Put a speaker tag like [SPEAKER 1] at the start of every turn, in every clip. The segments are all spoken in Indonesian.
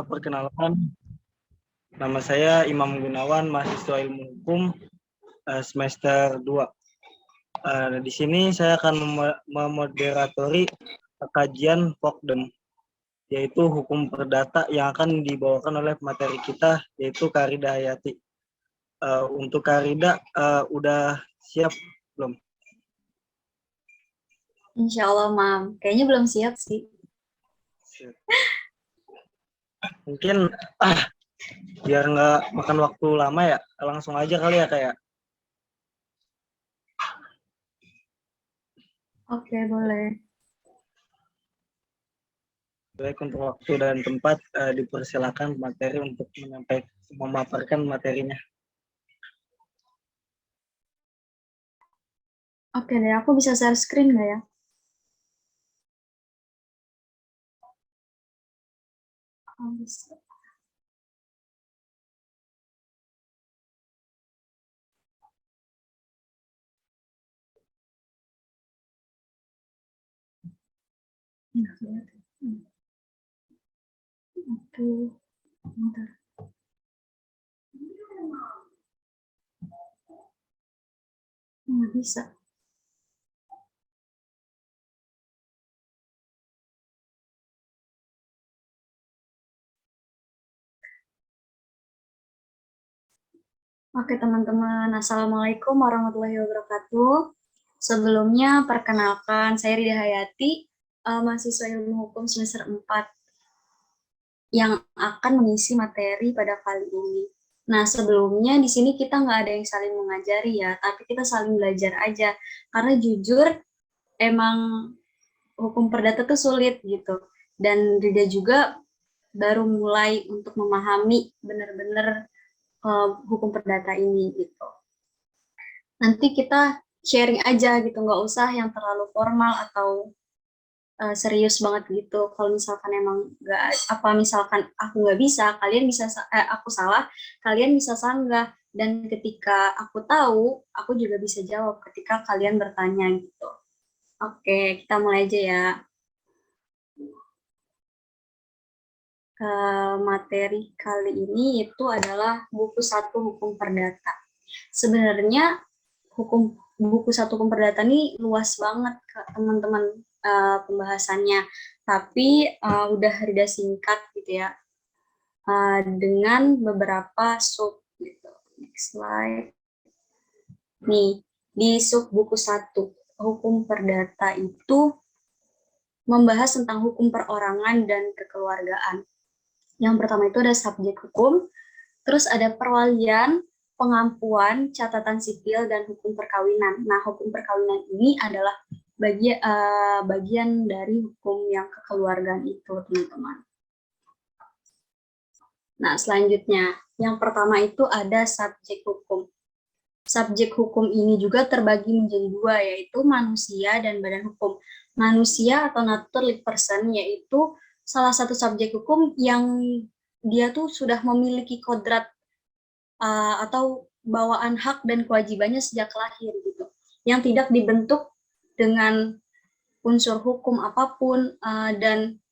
[SPEAKER 1] Perkenalkan, nama saya Imam Gunawan, mahasiswa Ilmu Hukum semester 2. Di sini saya akan memoderatori kajian Pokdem, yaitu hukum perdata yang akan dibawakan oleh materi kita, yaitu Karida Hayati. Untuk Karida, udah siap belum?
[SPEAKER 2] Insya Allah, Mam. Kayaknya belum siap sih.
[SPEAKER 1] Siap. Mungkin biar nggak makan waktu lama ya, langsung aja kali ya kayak.
[SPEAKER 2] Oke, boleh.
[SPEAKER 1] Baik, untuk waktu dan tempat dipersilakan materi untuk memaparkan materinya.
[SPEAKER 2] Oke deh, aku bisa share screen nggak ya? Bisa. Oke, bentar. Nggak bisa. Oke, teman-teman. Assalamualaikum warahmatullahi wabarakatuh. Sebelumnya, perkenalkan, saya Rida Hayati, mahasiswa Ilmu Hukum semester 4 yang akan mengisi materi pada kali ini. Nah, sebelumnya di sini kita nggak ada yang saling mengajari ya, tapi kita saling belajar aja. Karena jujur, emang hukum perdata tuh sulit gitu. Dan Rida juga baru mulai untuk memahami benar-benar hukum perdata ini gitu. Nanti kita sharing aja gitu, nggak usah yang terlalu formal atau serius banget gitu. Kalau misalkan emang nggak apa misalkan aku nggak bisa, kalian bisa aku salah, kalian bisa sanggah. Dan ketika aku tahu, aku juga bisa jawab ketika kalian bertanya gitu. Oke, kita mulai aja ya. Materi kali ini itu adalah buku 1 hukum perdata. Sebenarnya buku 1 hukum perdata ini luas banget teman-teman pembahasannya, tapi udah Rida singkat gitu ya, dengan beberapa sub gitu. Next slide. Nih, di sub buku 1 hukum perdata itu membahas tentang hukum perorangan dan kekeluargaan. Yang pertama itu ada subjek hukum, terus ada perwalian, pengampuan, catatan sipil, dan hukum perkawinan. Nah, hukum perkawinan ini adalah bagian dari hukum yang kekeluargaan itu, teman-teman. Nah, selanjutnya, yang pertama itu ada subjek hukum. Subjek hukum ini juga terbagi menjadi 2, yaitu manusia dan badan hukum. Manusia atau natural person, yaitu salah satu subjek hukum yang dia tuh sudah memiliki kodrat atau bawaan hak dan kewajibannya sejak lahir gitu, yang tidak dibentuk dengan unsur hukum apapun dan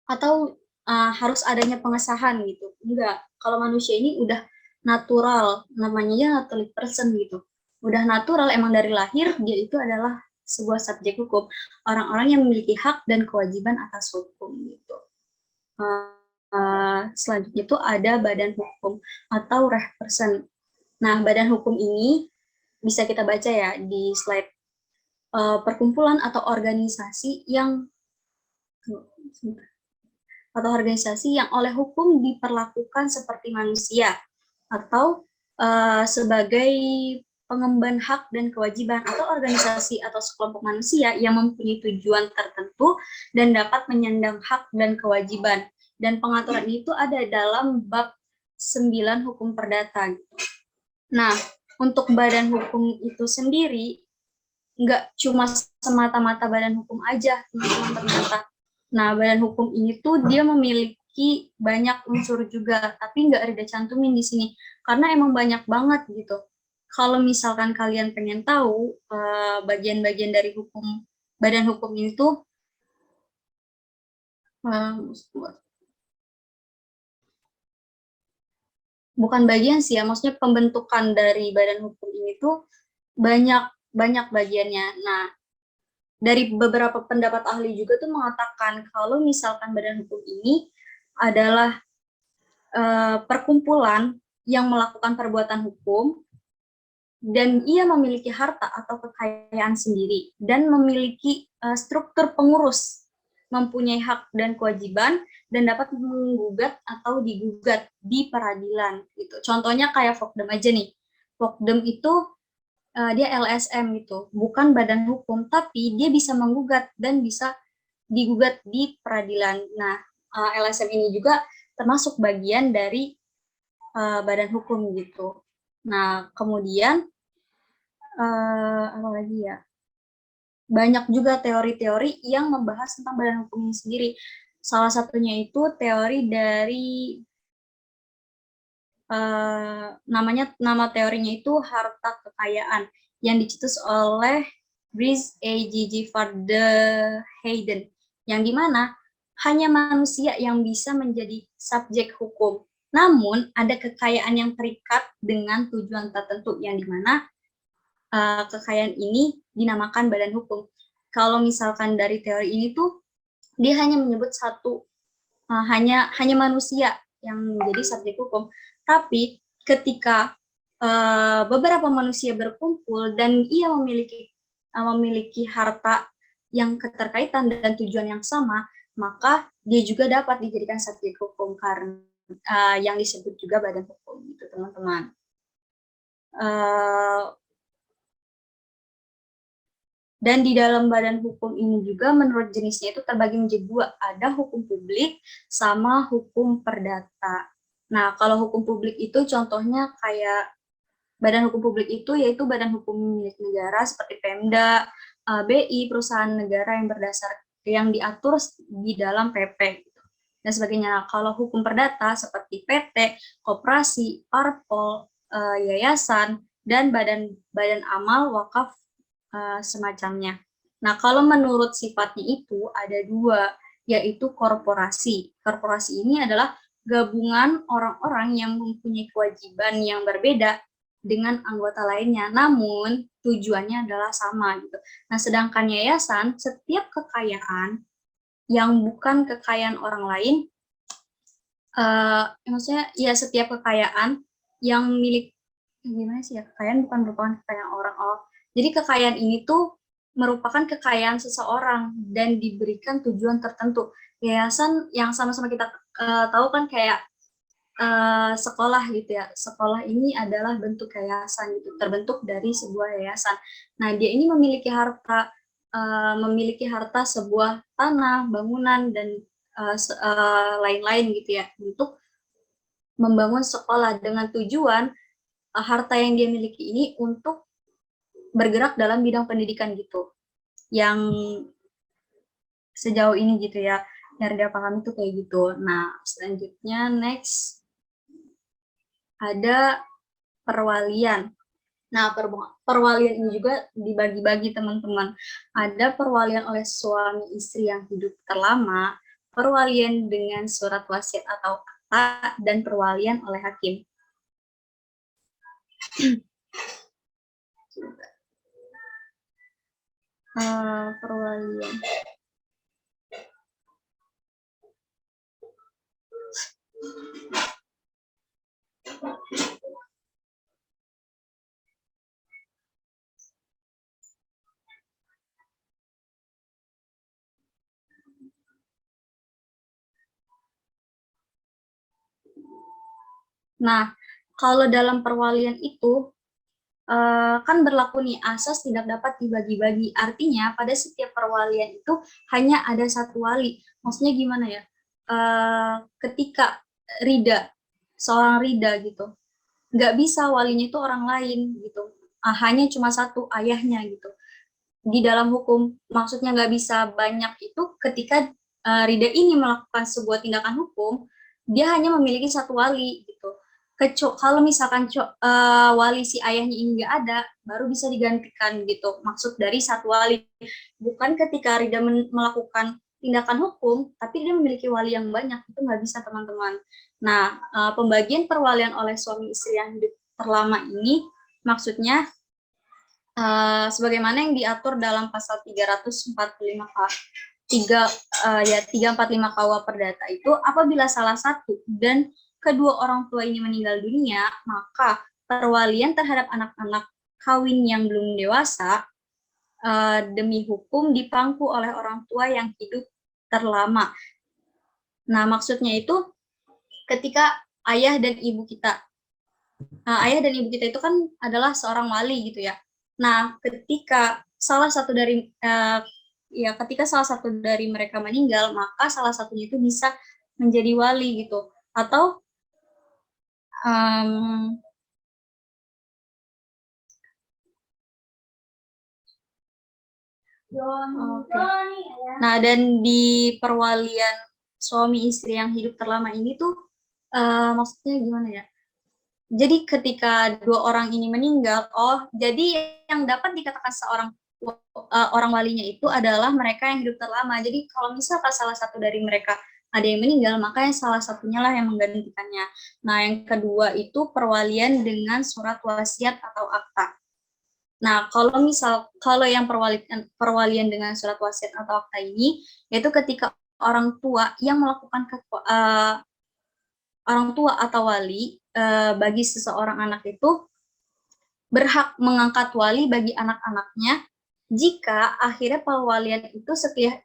[SPEAKER 2] atau harus adanya pengesahan gitu. Enggak, kalau manusia ini udah natural, namanya ya natural person gitu. Udah natural, emang dari lahir dia itu adalah sebuah subjek hukum. Orang-orang yang memiliki hak dan kewajiban atas hukum gitu. Selanjutnya itu ada badan hukum atau reh person. Nah, badan hukum ini bisa kita baca ya di slide, perkumpulan atau organisasi yang oleh hukum diperlakukan seperti manusia atau sebagai pengemban hak dan kewajiban, atau organisasi atau sekelompok manusia yang mempunyai tujuan tertentu dan dapat menyandang hak dan kewajiban. Dan pengaturan itu ada dalam bab 9 hukum perdata. Nah, untuk badan hukum itu sendiri, nggak cuma semata-mata badan hukum aja, teman-teman, ternyata. Nah, badan hukum ini tuh dia memiliki banyak unsur juga, tapi nggak ada cantumin di sini, karena emang banyak banget gitu. Kalau misalkan kalian pengen tahu bagian-bagian dari hukum, badan hukum ini tuh, bukan bagian sih ya, maksudnya pembentukan dari badan hukum ini tuh banyak bagiannya. Nah, dari beberapa pendapat ahli juga tuh mengatakan kalau misalkan badan hukum ini adalah perkumpulan yang melakukan perbuatan hukum dan ia memiliki harta atau kekayaan sendiri dan memiliki struktur pengurus, mempunyai hak dan kewajiban dan dapat menggugat atau digugat di peradilan gitu. Contohnya kayak Vokdem aja nih. Vokdem itu dia LSM gitu, bukan badan hukum, tapi dia bisa menggugat dan bisa digugat di peradilan. Nah, LSM ini juga termasuk bagian dari badan hukum gitu. Nah, kemudian apa lagi ya? Banyak juga teori-teori yang membahas tentang badan hukum ini sendiri. Salah satunya itu teori dari nama teorinya itu harta kekayaan yang dicetus oleh Brice A. G. Van de Heyden, yang dimana hanya manusia yang bisa menjadi subjek hukum. Namun ada kekayaan yang terikat dengan tujuan tertentu yang dimana kekayaan ini dinamakan badan hukum. Kalau misalkan dari teori ini tuh dia hanya menyebut hanya manusia yang menjadi subjek hukum. Tapi ketika beberapa manusia berkumpul dan ia memiliki harta yang keterkaitan dan tujuan yang sama, maka dia juga dapat dijadikan subjek hukum karena yang disebut juga badan hukum gitu teman-teman. Dan di dalam badan hukum ini juga menurut jenisnya itu terbagi menjadi dua, ada hukum publik sama hukum perdata. Nah, kalau hukum publik itu contohnya kayak badan hukum publik itu yaitu badan hukum milik negara seperti Pemda, BI, perusahaan negara yang diatur di dalam PP dan sebagainya. Nah, kalau hukum perdata seperti PT, koperasi, parpol, yayasan, dan badan amal, wakaf, semacamnya. Nah, kalau menurut sifatnya itu ada dua, yaitu korporasi. Korporasi ini adalah gabungan orang-orang yang mempunyai kewajiban yang berbeda dengan anggota lainnya, namun tujuannya adalah sama gitu. Nah, sedangkan yayasan, setiap kekayaan yang bukan kekayaan orang lain, maksudnya ya setiap kekayaan yang milik gimana sih ya, kekayaan bukan merupakan kekayaan orang. Jadi kekayaan ini tuh merupakan kekayaan seseorang dan diberikan tujuan tertentu. Yayasan yang sama-sama kita tahu kan kayak sekolah gitu ya. Sekolah ini adalah bentuk yayasan gitu, terbentuk dari sebuah yayasan. Nah, dia ini memiliki harta sebuah tanah, bangunan dan lain-lain gitu ya untuk membangun sekolah dengan tujuan harta yang dia miliki ini untuk bergerak dalam bidang pendidikan gitu. Yang sejauh ini gitu ya, yang dia paham itu kayak gitu. Nah, selanjutnya next ada perwalian. Nah, perwalian ini juga dibagi-bagi teman-teman. Ada perwalian oleh suami istri yang hidup terlama, perwalian dengan surat wasiat atau akta, dan perwalian oleh hakim. Perwalian. Nah, kalau dalam perwalian itu kan berlaku nih asas tidak dapat dibagi-bagi. Artinya pada setiap perwalian itu hanya ada satu wali. Maksudnya gimana ya? Ketika seorang Rida gitu, nggak bisa walinya itu orang lain gitu. Hanya cuma satu, ayahnya gitu. Di dalam hukum maksudnya nggak bisa banyak itu ketika Rida ini melakukan sebuah tindakan hukum, dia hanya memiliki satu wali gitu. Kalau misalkan wali si ayahnya ini nggak ada, baru bisa digantikan gitu. Maksud dari satu wali, bukan ketika Rida melakukan tindakan hukum, tapi dia memiliki wali yang banyak, itu nggak bisa teman-teman. Nah, pembagian perwalian oleh suami istri yang hidup terlama ini maksudnya sebagaimana yang diatur dalam pasal 345 345 KUH Perdata itu, apabila salah satu dan kedua orang tua ini meninggal dunia, maka perwalian terhadap anak-anak kawin yang belum dewasa demi hukum dipangku oleh orang tua yang hidup terlama. Nah, maksudnya itu ketika ayah dan ibu kita itu kan adalah seorang wali gitu ya. Nah, ketika salah satu dari mereka meninggal, maka salah satunya itu bisa menjadi wali gitu. Atau nah, dan di perwalian suami istri yang hidup terlama ini tuh maksudnya gimana ya? Jadi ketika dua orang ini meninggal, jadi yang dapat dikatakan seorang orang walinya itu adalah mereka yang hidup terlama. Jadi kalau misalkan salah satu dari mereka ada yang meninggal, maka yang salah satunya lah yang menggantikannya. Nah, yang kedua itu perwalian dengan surat wasiat atau akta. Nah, kalau yang perwalian dengan surat wasiat atau akta ini, yaitu ketika orang tua yang melakukan orang tua atau wali bagi seseorang anak itu berhak mengangkat wali bagi anak-anaknya jika akhirnya perwalian itu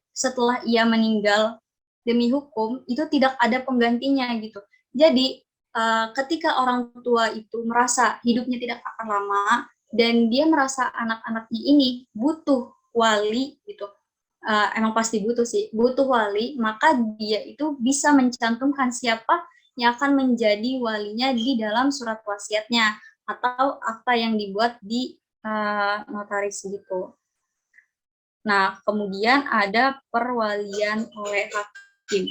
[SPEAKER 2] setelah ia meninggal demi hukum itu tidak ada penggantinya gitu. Jadi ketika orang tua itu merasa hidupnya tidak akan lama dan dia merasa anak-anaknya ini butuh wali gitu, emang pasti butuh wali, maka dia itu bisa mencantumkan siapa yang akan menjadi walinya di dalam surat wasiatnya atau akta yang dibuat di notaris gitu. Nah, kemudian ada perwalian oleh hakim.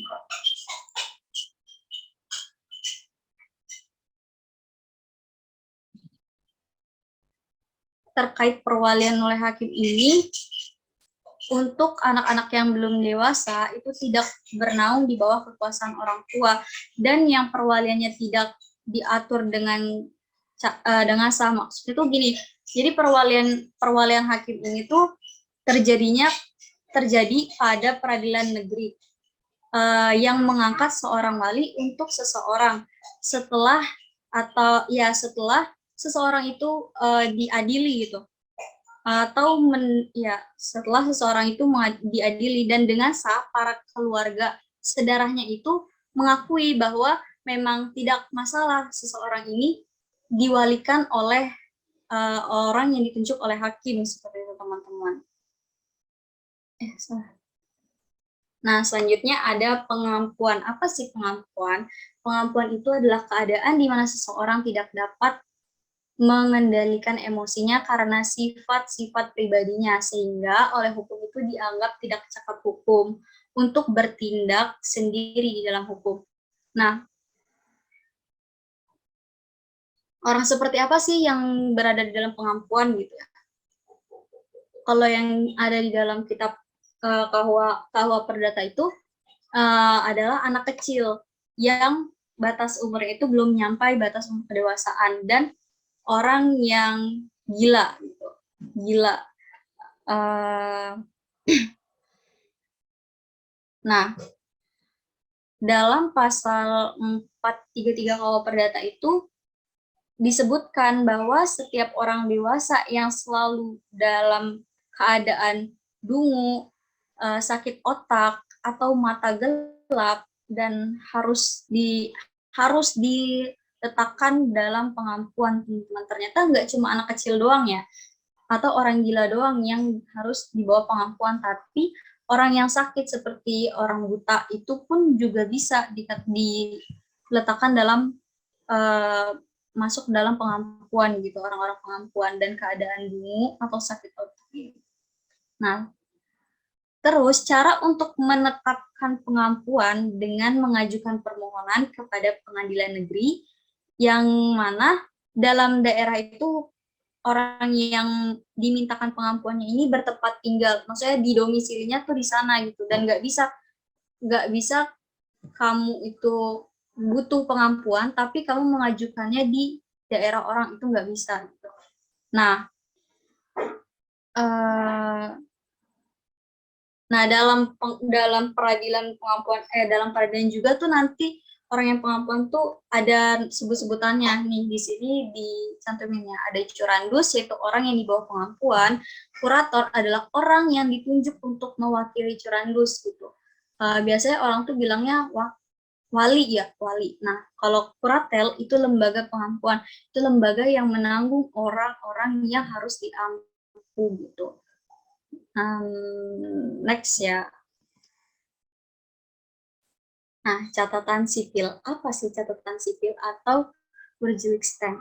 [SPEAKER 2] Terkait perwalian oleh hakim ini, untuk anak-anak yang belum dewasa itu tidak bernaung di bawah kekuasaan orang tua, dan yang perwaliannya tidak diatur dengan sah. Maksudnya itu gini, jadi perwalian hakim ini tuh terjadi pada peradilan negeri yang mengangkat seorang wali untuk seseorang setelah seseorang itu diadili gitu, atau setelah seseorang itu diadili dan dengan sah para keluarga sedarahnya itu mengakui bahwa memang tidak masalah seseorang ini diwalikan oleh orang yang ditunjuk oleh hakim, seperti itu teman-teman. Nah, selanjutnya ada pengampuan. Apa sih pengampuan? Pengampuan itu adalah keadaan di mana seseorang tidak dapat mengendalikan emosinya karena sifat-sifat pribadinya, sehingga oleh hukum itu dianggap tidak cakap hukum untuk bertindak sendiri di dalam hukum. Nah, orang seperti apa sih yang berada di dalam pengampuan gitu ya? Kalau yang ada di dalam kitab KUH Perdata itu adalah anak kecil yang batas umurnya itu belum nyampai batas umur kedewasaan, dan orang yang gila gitu. Gila. Nah, dalam pasal 433 KUH Perdata itu disebutkan bahwa setiap orang dewasa yang selalu dalam keadaan dungu, sakit otak, atau mata gelap dan harus diletakkan dalam pengampuan, teman-teman. Ternyata nggak cuma anak kecil doang ya, atau orang gila doang yang harus dibawa pengampuan, tapi orang yang sakit seperti orang buta itu pun juga bisa diletakkan dalam masuk dalam pengampuan gitu, orang-orang pengampuan dan keadaan dungu atau sakit otak. Nah, terus cara untuk menetapkan pengampuan dengan mengajukan permohonan kepada pengadilan negeri, yang mana dalam daerah itu orang yang dimintakan pengampuannya ini bertempat tinggal, maksudnya di domisilinya tuh di sana gitu, dan nggak bisa kamu itu butuh pengampuan tapi kamu mengajukannya di daerah orang, itu nggak bisa gitu. Nah, dalam peradilan pengampuan dalam peradilan juga tuh nanti orang yang pengampuan tuh ada sebut-sebutannya nih di sini dicantuminnya, ada curandus yaitu orang yang di bawah pengampuan, kurator adalah orang yang ditunjuk untuk mewakili curandus gitu. Biasanya orang tuh bilangnya wali ya, wali. Nah, kalau kuratel itu lembaga pengampuan, itu lembaga yang menanggung orang-orang yang harus diampu gitu. Next ya. Nah, catatan sipil. Apa sih catatan sipil atau Burgerlijkstand?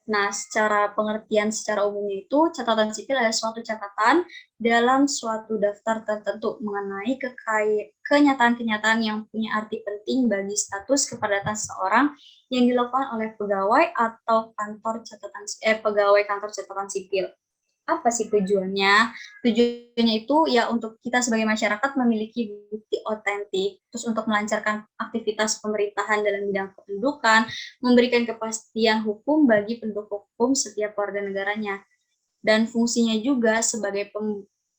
[SPEAKER 2] Nah, secara pengertian secara umumnya itu, catatan sipil adalah suatu catatan dalam suatu daftar tertentu mengenai kenyataan-kenyataan yang punya arti penting bagi status kepadatan seseorang yang dilakukan oleh pegawai atau pegawai kantor catatan sipil. Apa sih tujuannya? Tujuannya itu ya untuk kita sebagai masyarakat memiliki bukti otentik, terus untuk melancarkan aktivitas pemerintahan dalam bidang kependudukan, memberikan kepastian hukum bagi penduduk hukum setiap warga negaranya, dan fungsinya juga sebagai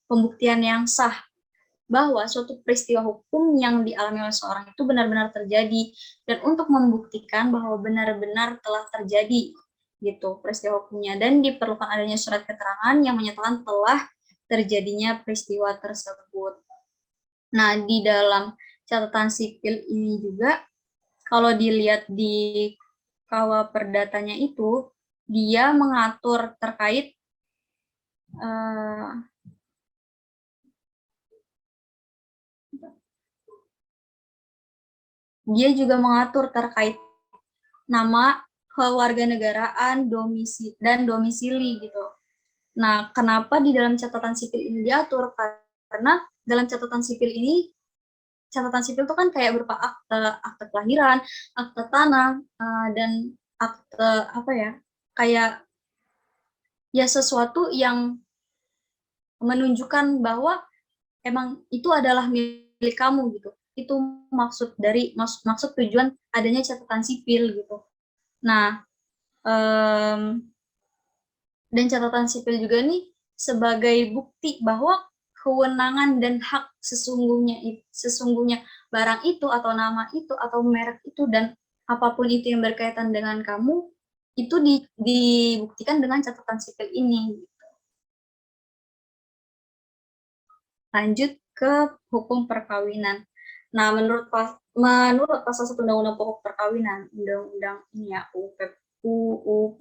[SPEAKER 2] pembuktian yang sah bahwa suatu peristiwa hukum yang dialami oleh seorang itu benar-benar terjadi, dan untuk membuktikan bahwa benar-benar telah terjadi gitu peristiwa hukumnya, dan diperlukan adanya surat keterangan yang menyatakan telah terjadinya peristiwa tersebut. Nah, di dalam catatan sipil ini juga kalau dilihat di KUA Perdatanya itu dia mengatur terkait dia juga mengatur terkait nama kewarganegaraan, domisili gitu. Nah, kenapa di dalam catatan sipil ini diatur? Karena dalam catatan sipil itu kan kayak berupa akte kelahiran, akte tanah, dan akte apa ya, kayak ya sesuatu yang menunjukkan bahwa emang itu adalah milik kamu gitu. Itu maksud tujuan adanya catatan sipil gitu. Nah, dan catatan sipil juga nih sebagai bukti bahwa kewenangan dan hak sesungguhnya barang itu atau nama itu atau merek itu dan apapun itu yang berkaitan dengan kamu itu dibuktikan dengan catatan sipil ini. Lanjut ke hukum perkawinan. Nah, menurut pasal 1 Undang-Undang Pokok Perkawinan, Undang-Undang ini ya, UUP.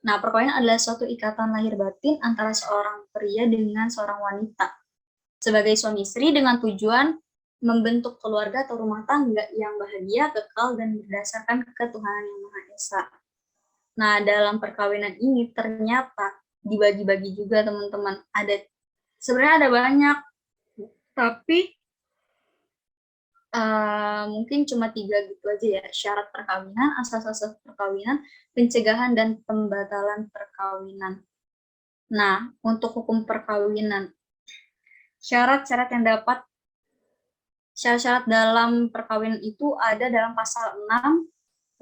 [SPEAKER 2] Nah, perkawinan adalah suatu ikatan lahir batin antara seorang pria dengan seorang wanita sebagai suami istri dengan tujuan membentuk keluarga atau rumah tangga yang bahagia, kekal, dan berdasarkan ketuhanan yang Maha Esa. Nah, dalam perkawinan ini ternyata dibagi-bagi juga teman-teman. Sebenarnya ada banyak, tapi mungkin cuma 3 gitu aja ya. Syarat perkawinan, asas-asas perkawinan, pencegahan dan pembatalan perkawinan. Nah, untuk hukum perkawinan, syarat-syarat dalam perkawinan itu ada dalam pasal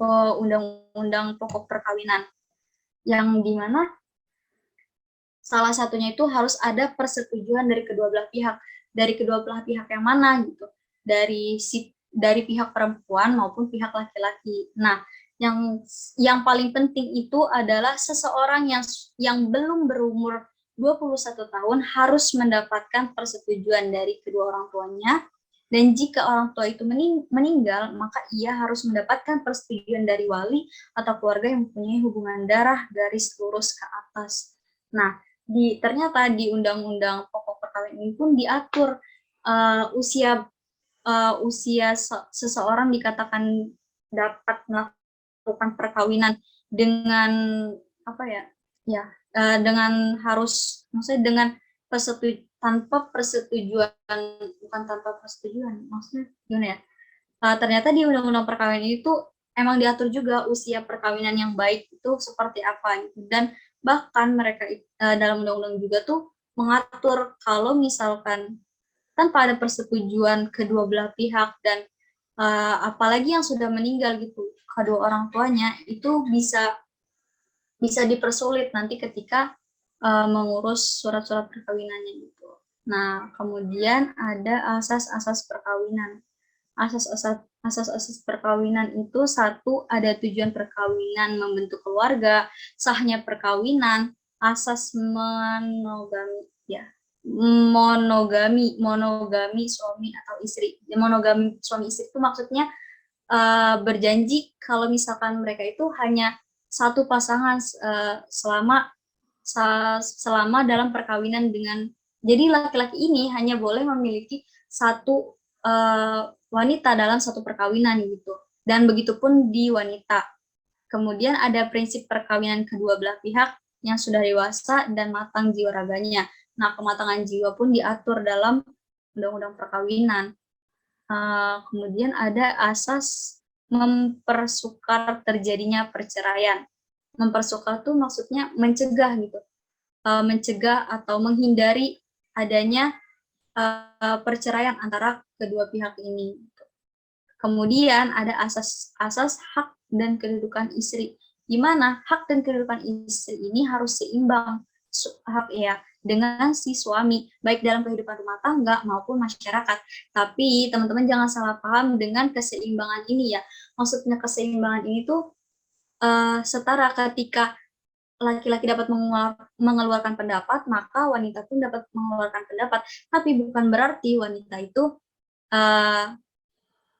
[SPEAKER 2] 6 Undang-Undang Pokok Perkawinan, yang dimana salah satunya itu harus ada persetujuan dari kedua belah pihak. Dari kedua belah pihak yang mana gitu? Dari pihak perempuan maupun pihak laki-laki. Nah, yang paling penting itu adalah seseorang yang belum berumur 21 tahun harus mendapatkan persetujuan dari kedua orang tuanya, dan jika orang tua itu meninggal, maka ia harus mendapatkan persetujuan dari wali atau keluarga yang mempunyai hubungan darah garis lurus ke atas. Nah, ternyata di Undang-Undang Pokok Perkawinan ini pun diatur usia seseorang dikatakan dapat melakukan perkawinan dengan dengan harus, maksudnya dengan tanpa persetujuan, maksudnya gimana ya? Ternyata di Undang-Undang Perkawinan itu emang diatur juga usia perkawinan yang baik itu seperti apa gitu, dan Bahkan mereka dalam undang-undang juga tuh mengatur kalau misalkan tanpa ada persetujuan kedua belah pihak dan apalagi yang sudah meninggal gitu, kedua orang tuanya itu bisa dipersulit nanti ketika mengurus surat-surat perkawinannya gitu. Nah, kemudian ada asas-asas perkawinan. Asas-asas perkawinan itu satu, ada tujuan perkawinan membentuk keluarga, sahnya perkawinan, asas monogami ya. Monogami suami atau istri. Monogami suami istri itu maksudnya berjanji kalau misalkan mereka itu hanya satu pasangan selama dalam perkawinan dengan, jadi laki-laki ini hanya boleh memiliki satu wanita dalam satu perkawinan gitu, dan begitupun di wanita. Kemudian ada prinsip perkawinan kedua belah pihak yang sudah dewasa dan matang jiwa raganya. Nah, kematangan jiwa pun diatur dalam undang-undang perkawinan. Kemudian ada asas mempersukar terjadinya perceraian. Mempersukar itu maksudnya mencegah gitu, mencegah atau menghindari adanya perceraian antara kedua pihak ini. Kemudian ada asas hak dan kedudukan istri, di mana hak dan kedudukan istri ini harus seimbang hak ya dengan si suami, baik dalam kehidupan rumah tangga maupun masyarakat. Tapi teman-teman jangan salah paham dengan keseimbangan ini ya. Maksudnya keseimbangan ini tuh setara, ketika laki-laki dapat mengeluarkan pendapat, maka wanita pun dapat mengeluarkan pendapat. Tapi bukan berarti wanita itu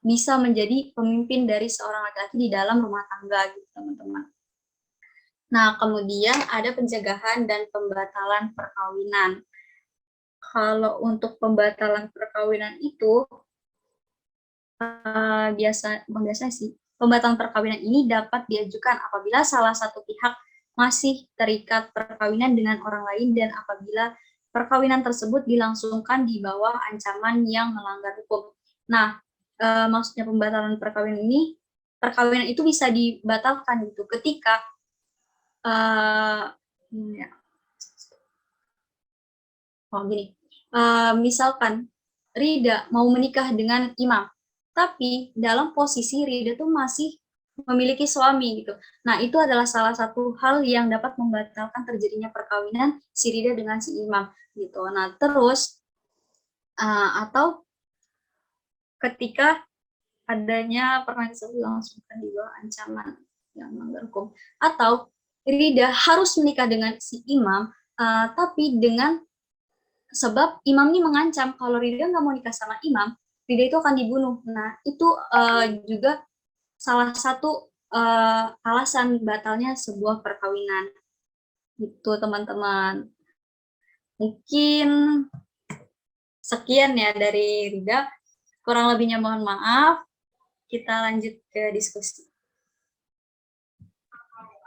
[SPEAKER 2] bisa menjadi pemimpin dari seorang laki-laki di dalam rumah tangga gitu, teman-teman. Nah, kemudian ada pencegahan dan pembatalan perkawinan. Kalau untuk pembatalan perkawinan itu biasa sih, pembatalan perkawinan ini dapat diajukan apabila salah satu pihak masih terikat perkawinan dengan orang lain dan apabila perkawinan tersebut dilangsungkan di bawah ancaman yang melanggar hukum. Nah, maksudnya pembatalan perkawinan ini, perkawinan itu bisa dibatalkan gitu ketika misalkan Rida mau menikah dengan imam, tapi dalam posisi Rida tuh masih memiliki suami gitu. Nah, itu adalah salah satu hal yang dapat membatalkan terjadinya perkawinan si Rida dengan si imam gitu. Nah, terus atau ketika adanya pernah dilangsungkan di bawah ancaman yang melanggar hukum, atau Rida harus menikah dengan si imam, tapi dengan sebab imam ini mengancam kalau Rida nggak mau nikah sama imam, Rida itu akan dibunuh. Nah, itu juga salah satu alasan batalnya sebuah perkawinan. Gitu, teman-teman. Mungkin sekian ya dari Rida. Kurang lebihnya mohon maaf. Kita lanjut ke diskusi.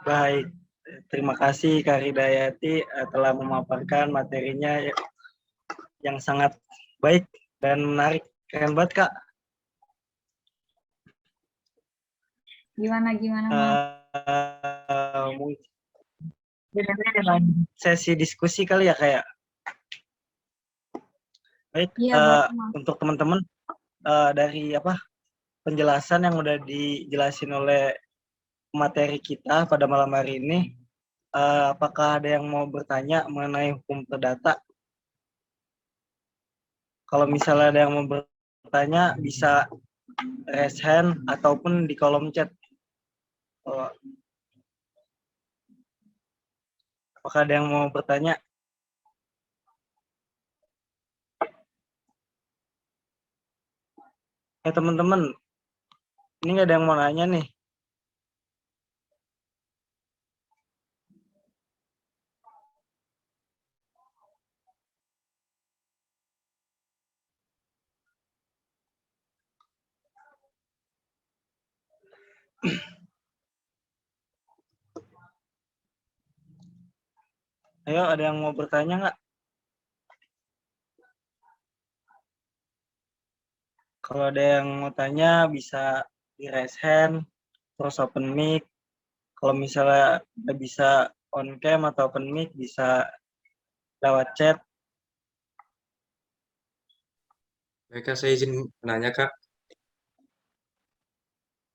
[SPEAKER 1] Baik, terima kasih Kak Hidayati telah memaparkan materinya yang sangat baik dan menarik. Keren banget, Kak.
[SPEAKER 2] Gimana?
[SPEAKER 1] Sesi diskusi kali ya, kayak. Baik, untuk teman-teman dari penjelasan yang udah dijelasin oleh materi kita pada malam hari ini, apakah ada yang mau bertanya mengenai hukum perdata? Kalau misalnya ada yang mau bertanya, bisa raise hand ataupun di kolom chat. Apakah ada yang mau bertanya? Teman-teman, ini nggak ada yang mau nanya nih. Ayo, ada yang mau bertanya nggak? Kalau ada yang mau tanya, bisa di raise hand, terus open mic. Kalau misalnya nggak bisa on cam atau open mic bisa lewat chat.
[SPEAKER 3] Baik, Kak, saya izin menanya, Kak.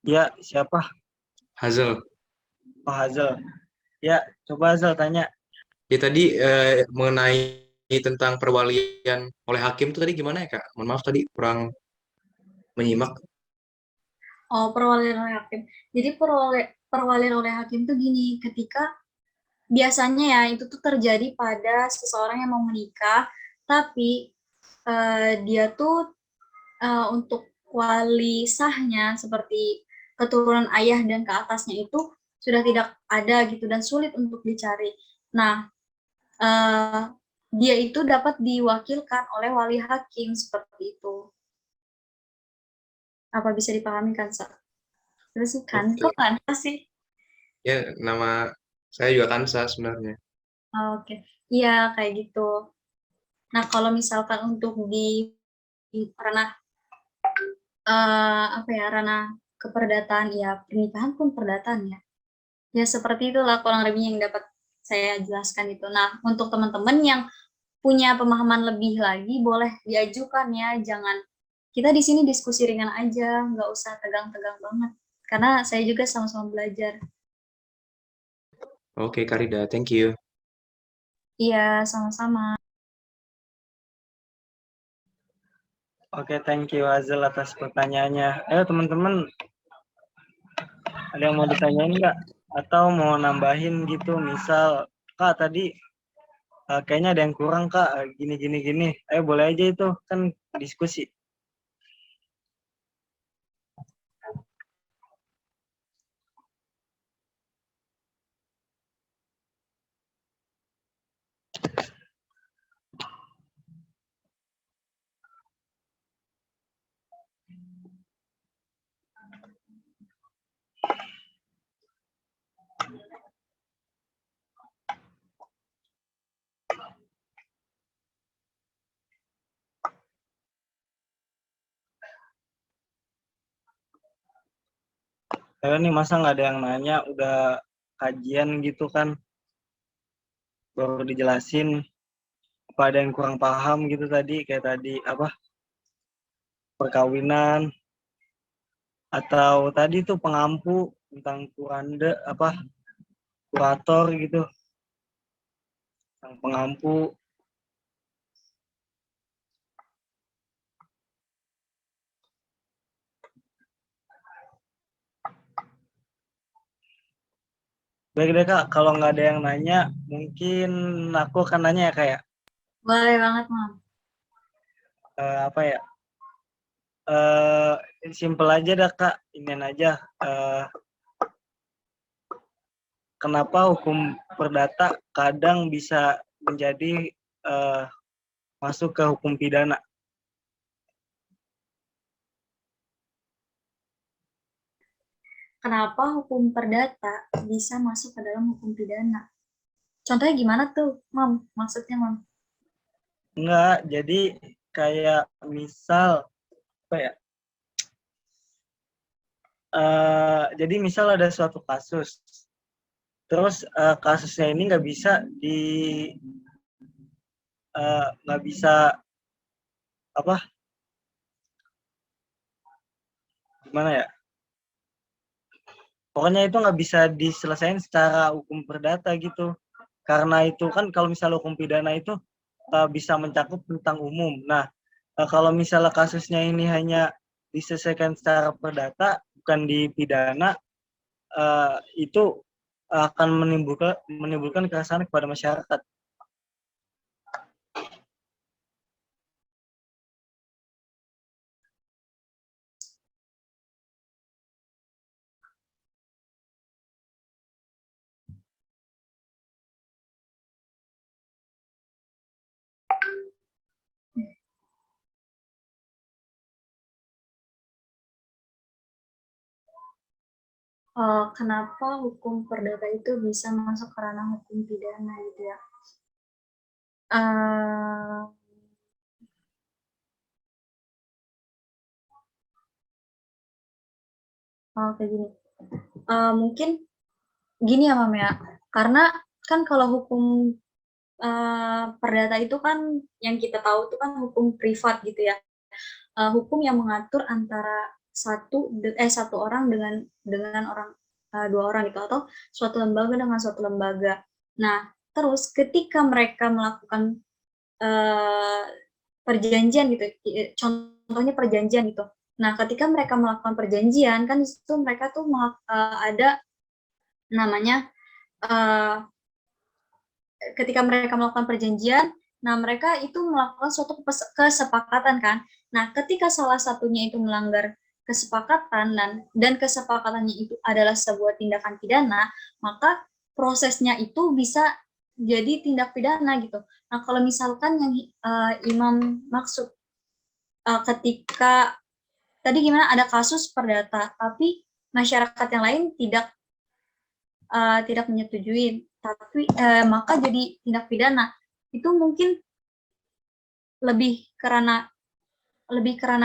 [SPEAKER 1] Ya, siapa?
[SPEAKER 3] Hazel.
[SPEAKER 1] Pak Hazel. Ya, coba Hazel tanya.
[SPEAKER 3] Ya tadi mengenai tentang perwalian oleh hakim itu tadi gimana ya, Kak? Mohon maaf tadi kurang menyimak.
[SPEAKER 2] Oh, perwalian oleh hakim. Jadi perwalian oleh hakim tuh gini, ketika biasanya ya itu tuh terjadi pada seseorang yang mau menikah, tapi dia tuh untuk wali sahnya seperti keturunan ayah dan ke atasnya itu sudah tidak ada gitu dan sulit untuk dicari. Nah, dia itu dapat diwakilkan oleh wali hakim seperti itu. Apa bisa dipahami kan, Sa? Terus sih kan,
[SPEAKER 3] Oke.
[SPEAKER 2] kok kan sih?
[SPEAKER 3] Ya, nama saya juga Kansa sebenarnya.
[SPEAKER 2] Oke, iya kayak gitu. Nah, kalau misalkan untuk di ranah apa ya, ranah keperdataan ya, pernikahan pun perdataan ya. Ya seperti itulah kurang lebihnya yang dapat saya jelaskan itu. Nah, untuk teman-teman yang punya pemahaman lebih lagi boleh diajukan ya, jangan kita di sini diskusi ringan aja, nggak usah tegang-tegang banget. Karena saya juga sama-sama belajar.
[SPEAKER 3] Oke, Karida, thank you.
[SPEAKER 2] Iya, sama-sama.
[SPEAKER 1] Oke, thank you Hazel atas pertanyaannya. Ayo teman-teman, ada yang mau ditanyain nggak? Atau mau nambahin gitu, misal, Kak tadi kayaknya ada yang kurang Kak, gini. Ayo boleh aja itu, kan diskusi. Ayo nih masa nggak ada yang nanya, udah kajian gitu kan, baru dijelasin. Apa ada yang kurang paham gitu tadi, kayak tadi apa, perkawinan, atau tadi tuh pengampu tentang kuranda, apa, kurator gitu, tentang pengampu. Baik deh Kak, kalau nggak ada yang nanya, mungkin aku akan nanya ya Kak ya.
[SPEAKER 2] Boleh banget, Mam.
[SPEAKER 1] Apa ya? Simple aja dah Kak, ini aja. Kenapa hukum perdata kadang bisa menjadi masuk ke hukum pidana?
[SPEAKER 2] Kenapa hukum perdata bisa masuk ke dalam hukum pidana? Contohnya gimana tuh, Mam? Maksudnya, Mam?
[SPEAKER 1] Enggak, jadi kayak misal apa ya? Jadi misal ada suatu kasus, terus kasusnya ini nggak bisa apa? Gimana ya? Pokoknya itu nggak bisa diselesaikan secara hukum perdata gitu. Karena itu kan kalau misalnya hukum pidana itu bisa mencakup tentang umum. Nah, kalau misalnya kasusnya ini hanya diselesaikan secara perdata, bukan di pidana, itu akan menimbulkan keresahan kepada masyarakat.
[SPEAKER 2] Kenapa hukum perdata itu bisa masuk ke ranah hukum pidana gitu ya? Eh, kayak gini. Mungkin gini ya, Mam ya. Karena kan kalau hukum perdata itu kan yang kita tahu itu kan hukum privat gitu ya. Hukum yang mengatur antara satu orang dengan orang dua orang gitu, atau suatu lembaga dengan suatu lembaga. Nah, terus ketika mereka melakukan perjanjian gitu, contohnya perjanjian gitu. Nah, ketika mereka melakukan perjanjian kan di situ mereka tuh ada namanya ketika mereka melakukan perjanjian, nah mereka itu melakukan suatu kesepakatan kan. Nah, ketika salah satunya itu melanggar kesepakatan dan kesepakatannya itu adalah sebuah tindakan pidana, maka prosesnya itu bisa jadi tindak pidana gitu. Nah, kalau misalkan yang Imam maksud ketika tadi gimana ada kasus perdata, tapi masyarakat yang lain tidak menyetujui, tapi maka jadi tindak pidana. Itu mungkin lebih karena